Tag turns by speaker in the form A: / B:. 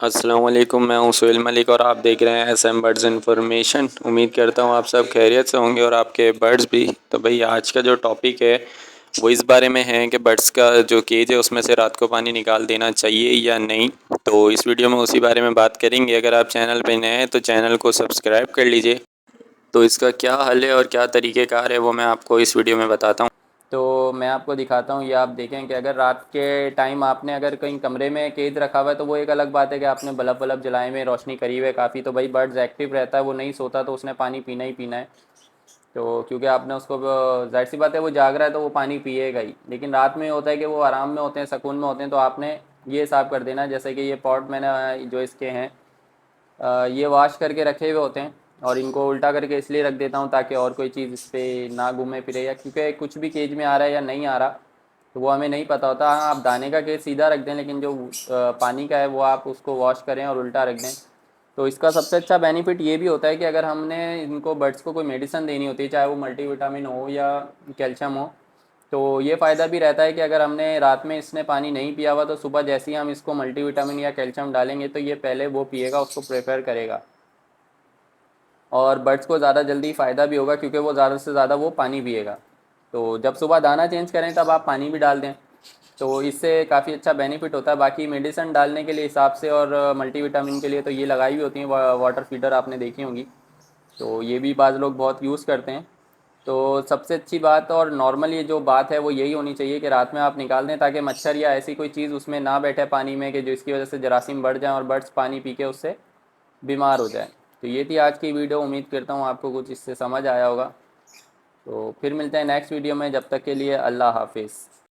A: अस्सलाम वालेकुम, मैं हूं सुहेल मलिक और आप देख रहे हैं एसएम बर्ड्स इन्फॉर्मेशन। उम्मीद करता हूं आप सब खैरियत से होंगे और आपके बर्ड्स भी। तो भाई आज का जो टॉपिक है वो इस बारे में है कि बर्ड्स का जो केज है उसमें से रात को पानी निकाल देना चाहिए या नहीं। तो इस वीडियो में उसी बारे में बात करेंगे। अगर आप चैनल पर नए हैं तो चैनल को सब्सक्राइब कर लीजिए। तो इसका क्या हल है और क्या तरीक़ेकार है वो मैं आपको इस वीडियो में बताता हूँ। तो मैं आपको दिखाता हूँ, ये आप देखें कि अगर रात के टाइम आपने अगर कहीं कमरे में केज रखा हुआ है तो वो एक अलग बात है कि आपने बल्ब वल्ब जलाए हुए, रोशनी करी हुई है काफ़ी, तो भाई बर्ड्स एक्टिव रहता है, वो नहीं सोता तो उसने पानी पीना ही पीना है। तो क्योंकि आपने उसको, जाहिर सी बात है वो जाग रहा है तो वो पानी पिएगा ही। लेकिन रात में होता है कि वो आराम में होते हैं, सुकून में होते हैं, तो आपने ये साफ़ कर देना। जैसे कि ये पॉट मैंने जो इसके हैं ये वॉश करके रखे हुए होते हैं और इनको उल्टा करके इसलिए रख देता हूँ ताकि और कोई चीज़ इस पर ना घूमे फिरे, या क्योंकि कुछ भी केज में आ रहा है या नहीं आ रहा तो वो हमें नहीं पता होता। हाँ, आप दाने का केज सीधा रख दें, लेकिन जो पानी का है वो आप उसको वॉश करें और उल्टा रख दें। तो इसका सबसे अच्छा बेनिफिट ये भी होता है कि अगर हमने इनको बर्ड्स को कोई मेडिसिन देनी होती है, चाहे वो मल्टीविटामिन हो या कैल्शियम हो, तो ये फ़ायदा भी रहता है कि अगर हमने रात में इसने पानी नहीं पिया हुआ तो सुबह जैसे ही हम इसको मल्टीविटामिन या कैल्शियम डालेंगे तो ये पहले वो पिएगा, उसको प्रेफर करेगा। और बर्ड्स को ज़्यादा जल्दी फ़ायदा भी होगा क्योंकि वो ज़्यादा से ज़्यादा वो पानी पिएगा। तो जब सुबह दाना चेंज करें तब आप पानी भी डाल दें, तो इससे काफ़ी अच्छा बेनिफिट होता है। बाकी मेडिसिन डालने के लिए हिसाब से और मल्टीविटामिन के लिए तो ये लगाई हुई होती हैं, वाटर फीडर आपने देखी होंगी, तो ये भी बाज़ लोग बहुत यूज़ करते हैं। तो सबसे अच्छी बात और नॉर्मल ये जो बात है वो यही होनी चाहिए कि रात में आप निकाल दें ताकि मच्छर या ऐसी कोई चीज़ उसमें ना बैठे पानी में कि जिसकी वजह से जरासीम बढ़ जाए और बर्ड्स पानी पी के उससे बीमार हो जाए। तो ये थी आज की वीडियो, उम्मीद करता हूँ आपको कुछ इससे समझ आया होगा। तो फिर मिलते हैं नेक्स्ट वीडियो में, जब तक के लिए अल्लाह हाफिज़।